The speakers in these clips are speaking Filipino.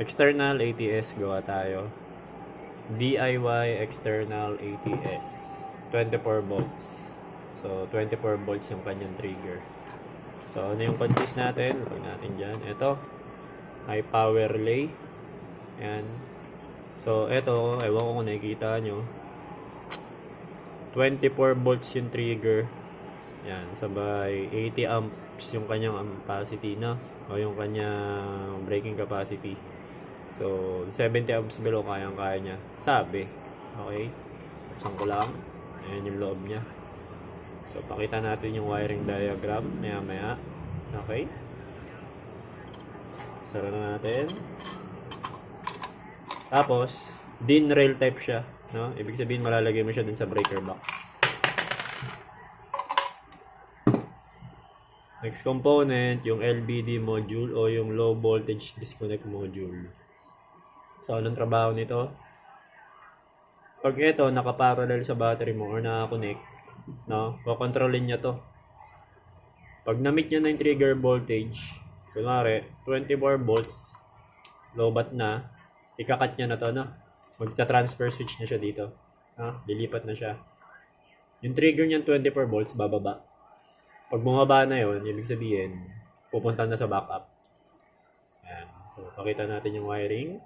External ATS gawa tayo. DIY external ATS. 24 volts. So, 24 volts yung kanyang trigger. So, ano yung consist natin? Lagyan natin dyan. Ito. High power relay. Ayan. So, ito. Ewan ko kung nakikita nyo. 24 volts yung trigger. Yan, sabay 80 amps yung kanyang capacity, no? O yung kanyang braking capacity. So, 70 amps below kayang-kaya niya. Sabi. Okay? Buksan ko lang. Ayan yung loob niya. So, pakita natin yung wiring diagram maya-maya. Okay? Sara na natin. Tapos, DIN rail type siya, no? Ibig sabihin malalagay mo siya dun sa breaker box. Next component, yung LVD module o yung low voltage disconnect module. So, anong trabaho nito? Pag ito nakaparallel sa battery mo or nakakonect, no, kokontrolin niya to. Pag na-meet niya na yung trigger voltage, kunwari 24 volts, lobat na, ikakat niya na to, no? Magta-transfer switch na siya dito. Lilipat na siya. Yung trigger niyan 24 volts, bababa. Pag bumaba na yon, ibig sabihin, pupunta na sa backup. Ayan. So, pakita natin yung wiring.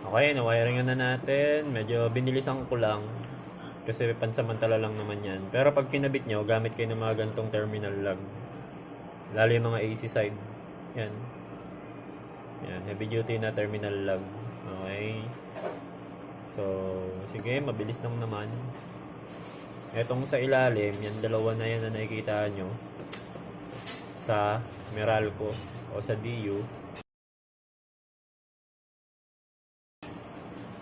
Okay, na-wiring na natin. Medyo binilisan ko lang. Kasi pansamantala lang naman yan. Pero pag kinabit nyo, gamit kayo ng mga gantong terminal lang. Lalo yung mga AC side. Yan. Yan, heavy duty na terminal lang. Okay. So, sige, mabilis lang naman. Etong sa ilalim, yan dalawa na yan na nakikita nyo sa Meralco o sa DU.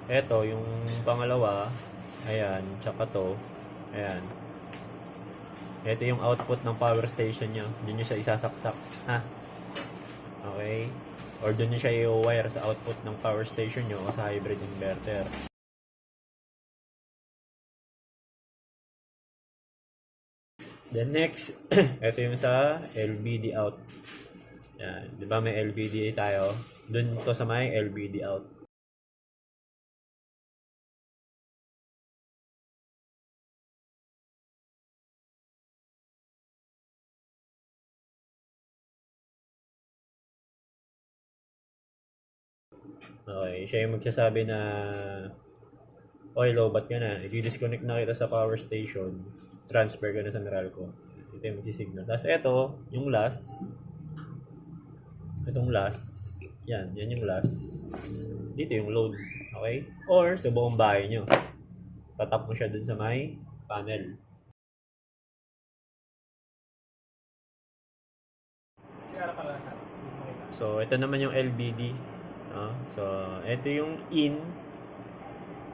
Eto, yung pangalawa, ayan, tsaka to, ayan. Ito yung output ng power station nyo. Doon nyo siya isasaksak, ha? Okay? Or doon nyo siya i-wire sa output ng power station nyo o sa hybrid inverter. Then next, ito yung sa LVD out. Yan, 'di ba may LVD tayo? Doon to sa may LVD out. Okay, siya yung magsasabi na oy, lobat ka na. I-disconnect na kita sa power station. Transfer ka na sa Meralco. Ito yung magsisignal. Tapos ito, yung last. Itong last. Yan yung last. Dito yung load. Okay? Or sa buong bahay nyo. Tatap mo siya dun sa may panel. So, ito naman yung LVD. So, ito yung in.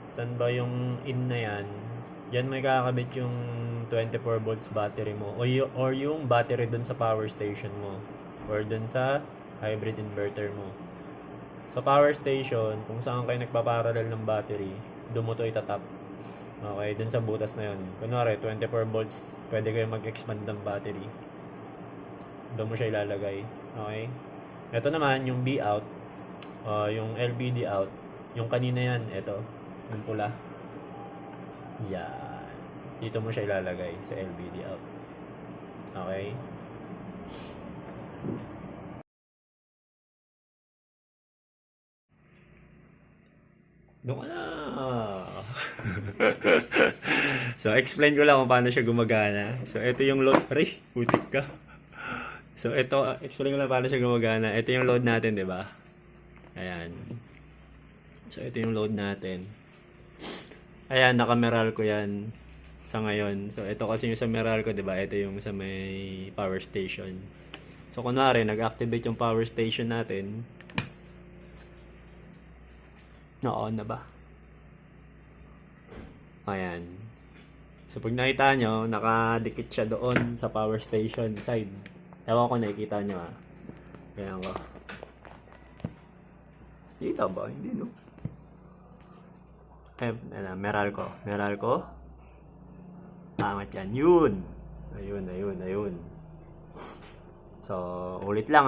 Saan ba yung in na yan? Yan may kakabit yung 24 volts battery mo or yung battery dun sa power station mo or dun sa hybrid inverter mo. Sa power station, kung saan kayo nagpaparallel ng battery, doon mo to itatap. Okay, dun sa butas na yun. Kunwari, 24 volts, pwede kayo mag-expand ng battery. Doon mo siya ilalagay. Okay? Ito naman, yung B out, yung LVD out, yung kanina yan, ito. Yung pula. Yan. Dito mo siya ilalagay sa LVD out. Okay? Doon ka na. So, explain ko lang kung paano siya gumagana. So, ito yung load. Aray, putik ka. So, ito, explain ko lang paano siya gumagana. Ito yung load natin, di ba? Ayan. So, ito yung load natin. Ayan, naka-Meralco yan sa ngayon. So, ito kasi yung sa Meralco, di ba? Ito yung sa may power station. So, kunwari, nag-activate yung power station natin. Na-on na ba? Ayan. So, pag nakita nyo, nakadikit siya doon sa power station side. Ewan ko, nakikita nyo ha. Ayan ko. Kita ba? Hindi, no? Meralco. Angat yan. Yun. Ayun. So, ulit lang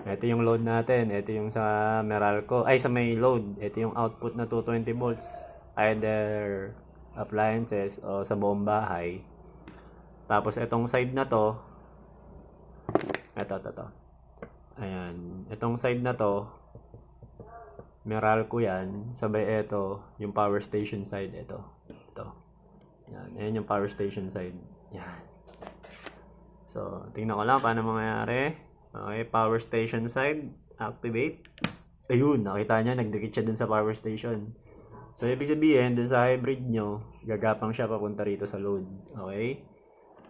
Ito yung load natin. Ito yung sa Meralco. Ay, sa may load. Ito yung output na 220 volts. Either appliances o sa buong bahay. Tapos, itong side na to. Ito. Ayan. Itong side na to. Meralco yan. Sabay ito. Yung power station side. Ito. Yan. Ayan yung power station side. Yan. So, tingnan ko lang paano mangyayari. Okay, power station side, activate. Ayun, nakita niya, nagdikit siya dun sa power station. So, ibig sabihin, dun sa hybrid nyo, gagapang siya papunta rito sa load. Okay?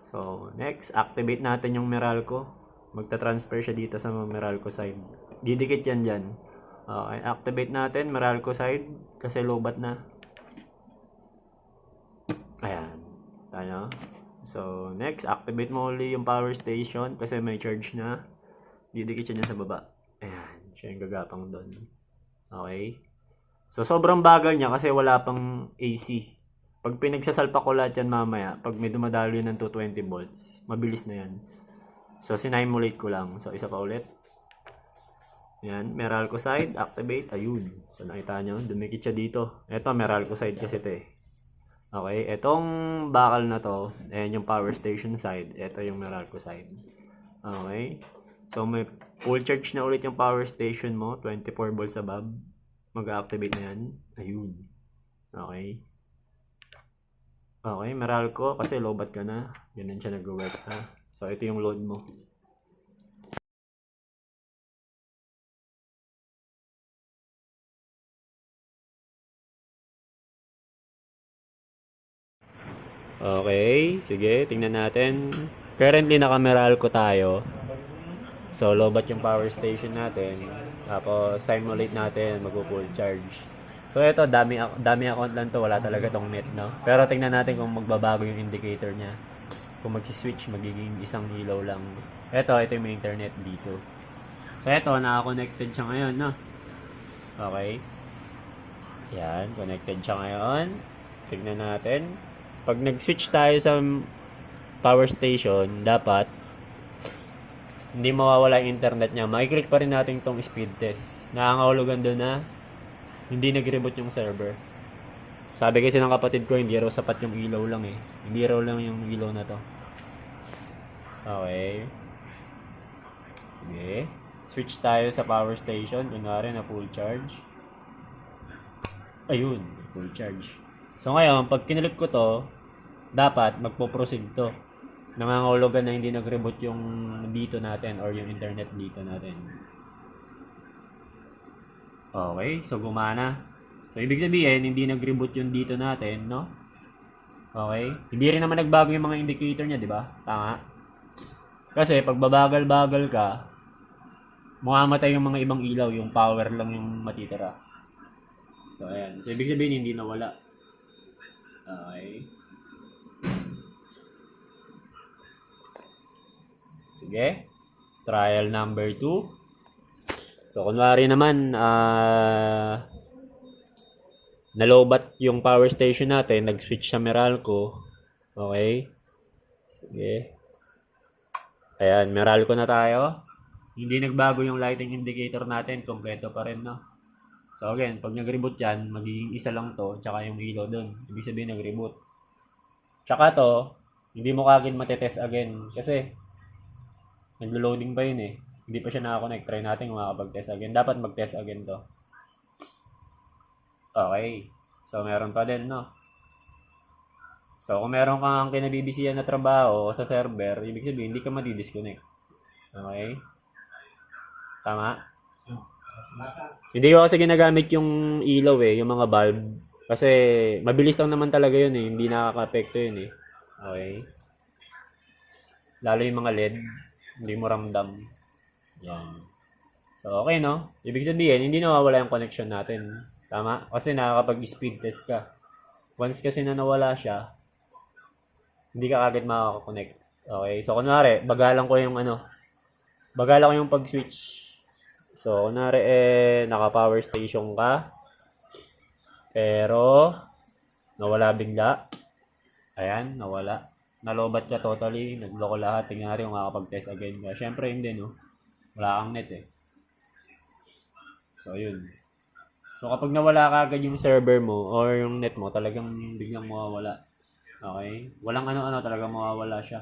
So, next, activate natin yung Meralco. Magta-transfer siya dito sa Meralco side. Didikit yan dyan. Okay, activate natin Meralco side kasi lobat na. Ayan. Tayo. So, next, activate mo ulit yung power station kasi may charge na. Didikit siya niya sa baba. Ayan. Siya yung gagapang doon. Okay? So, sobrang bagal niya kasi wala pang AC. Pag pinagsasalpa ko lahat yan mamaya, pag may dumadalo yun ng 220 volts, mabilis na yan. So, sinimulate ko lang. So, isa pa ulit. Ayan. Meralco side, activate. Ayun. So, nakita nyo, dumikit siya dito. Ito, Meralco side kasi ito Okay? Itong bakal na to, ayan yung power station side. Ito yung Meralco side. Okay? So, may full charge na ulit yung power station mo. 24 volts above. Mag-activate na yan. Ayun. Okay. Okay, Meralco. Kasi lobat ka na. Ganun siya nag-work So, ito yung load mo. Okay. Sige, tingnan natin. Currently, naka-Meralco tayo. So, lobat yung power station natin. Tapos, simulate natin, mag-full charge. So, ito, dami account lang to. Wala talaga tong net, no? Pero, tingnan natin kung magbabago yung indicator niya. Kung mag-switch, magiging isang ilaw lang. Ito yung internet dito. So, ito, naka-connected siya ngayon, no? Okay. Yan, connected siya ngayon. Tingnan natin. Pag nag-switch tayo sa power station, dapat hindi mawawala yung internet niya. Makiklik pa rin natin itong speed test. Nakangahulugan doon na hindi nag-reboot yung server. Sabi kasi ng kapatid ko, hindi raw sapat yung ilaw lang Hindi raw lang yung ilaw na to. Okay. Sige. Switch tayo sa power station. Kunwari na full charge. Ayun. Full charge. So ngayon, pag kinilik ko to, dapat magpo-proceed to. Nangangahulugan na hindi nag-reboot yung dito natin or yung internet dito natin. Okay, so gumana. So, ibig sabihin, hindi nag-reboot yung dito natin, no? Okay? Hindi rin naman nagbago yung mga indicator niya, di ba? Tama? Kasi, pag babagal-bagal ka, mamamatay yung mga ibang ilaw, yung power lang yung matitira. So, ayan. So, ibig sabihin, hindi nawala. Okay. Sige. Trial number 2. So, kunwari naman, nalobat yung power station natin, nag-switch sa Meralco. Okay. Sige. Ayan, Meralco na tayo. Hindi nagbago yung lighting indicator natin, kompleto pa rin, no? So, again, pag nag-reboot yan, magiging isa lang to, tsaka yung ilaw dun. Ibig sabihin, nag-reboot. Tsaka to, hindi mo kagad matetest again, kasi naglo-loading pa yun Hindi pa siya nakakonect. Try natin kung makakapag-test again. Dapat mag-test again to. Okay. So, meron pa din, no? So, kung meron kang kinabibisihan na trabaho sa server, ibig sabihin, hindi ka madi-disconnect. Okay? Tama? Hindi ko kasi ginagamit yung ilaw yung mga bulb. Kasi, mabilis lang naman talaga yun Hindi nakaka-apekto yun Okay? Lalo yung mga LED. Hindi mo ramdam. Yan. So, okay, no? Ibig sabihin, hindi nawawala yung connection natin. Tama? Kasi nakakapag-speed test ka. Once kasi na nawala siya, hindi ka agad makaka-connect. Okay? So, kunwari, bagalan ko yung pag-switch. So, kunwari, naka-power station ka. Pero, nawala bigla. Ayan, nawala. nalobat ka totally, nagloko lahat, tingnan yung makakapag-test again ka. Syempre hindi, no? Wala kang net eh. So, yun. So, kapag nawala ka agad yung server mo or yung net mo, talagang biglang mawawala. Okay? Walang ano-ano, talagang mawawala siya.